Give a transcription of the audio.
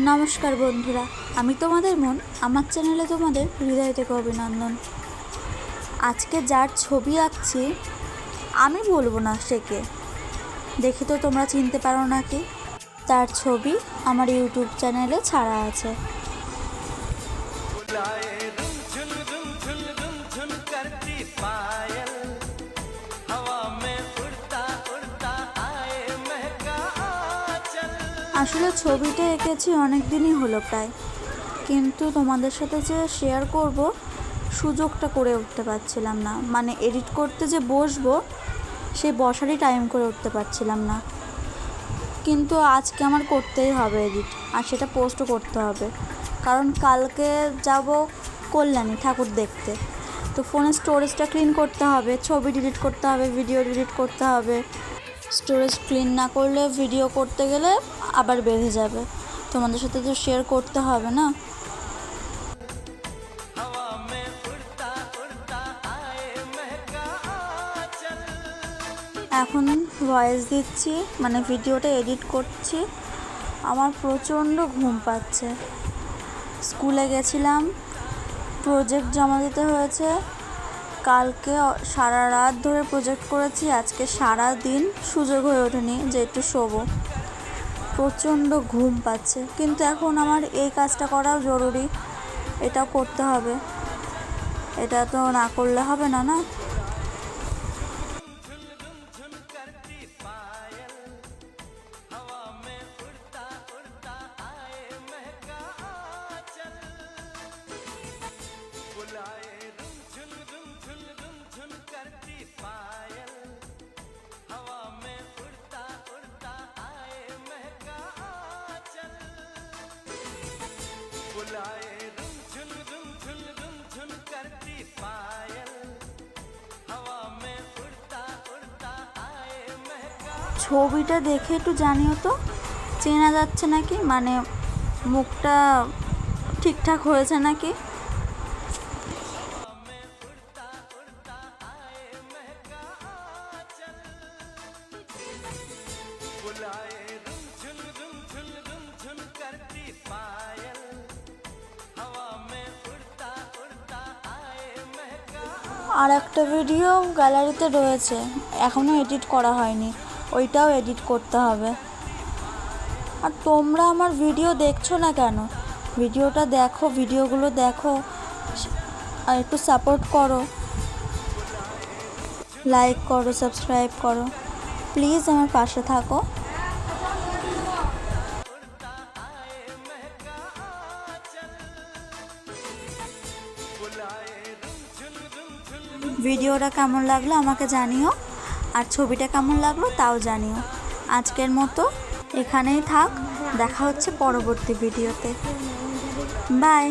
নমস্কার বন্ধুরা, আমি তোমাদের মন। আমার চ্যানেলে তোমাদের হৃদয় থেকে অভিনন্দন। আজকে যার ছবি আঁকছি আমি বলবো না সে কে, দেখি তো তোমরা চিনতে পারো নাকি। তার ছবি আমার ইউটিউব চ্যানেলে ছাড়া আছে। আসলে ছবিটা এঁকেছি অনেক দিনই হলো প্রায়, কিন্তু তোমাদের সাথে যে শেয়ার করব সুযোগটা করে উঠতে পারছিলাম না। মানে এডিট করতে যে বসবো সেই বসারই টাইম করে উঠতে পারছিলাম না। কিন্তু আজকে আমার করতেই হবে এডিট, আর সেটা পোস্টও করতে হবে, কারণ কালকে যাব কল্যাণী ঠাকুর দেখতে। তো ফোনের স্টোরেজটা ক্লিন করতে হবে, ছবি ডিলিট করতে হবে, ভিডিও ডিলিট করতে হবে। স্টোরেজ ক্লিন না করলে ভিডিও করতে গেলে আবার বেঁধে যাবে। তোমাদের সাথে তো শেয়ার করতে হবে না। এখন ভয়েস দিচ্ছি, মানে ভিডিওটা এডিট করছি। আমার প্রচণ্ড ঘুম পাচ্ছে। স্কুলে গেছিলাম, প্রজেক্ট জমা দিতে হয়েছে। কালকে সারা রাত ধরে প্রজেক্ট করেছি, আজকে সারা দিন সুযোগ হয়ে ওঠেনি যে একটু শোবো। প্রচণ্ড ঘুম পাচ্ছে, কিন্তু এখন আমার এই কাজটা করাও জরুরি, এটাও করতে হবে। এটা তো না করলে হবে না, না? ছবিটা দেখে একটু জানিও তো চেনা যাচ্ছে নাকি, মানে মুখটা ঠিকঠাক হয়েছে নাকি। আর একটা ভিডিও গ্যালারিতে রয়েছে, এখনও এডিট করা হয়নি, ওইটাও এডিট করতে হবে। আর তোমরা আমার ভিডিও দেখছো না কেন? ভিডিওটা দেখো, ভিডিওগুলো দেখো, আর একটু সাপোর্ট করো, লাইক করো, সাবস্ক্রাইব করো, প্লিজ আমার পাশে থাকো। ভিডিওটা কেমন লাগলো আমাকে জানিও, আর ছবিটা কেমন লাগলো তাও জানিও। আজকের মতো এখানেই থাক, দেখা হচ্ছে পরবর্তী ভিডিওতে। বাই।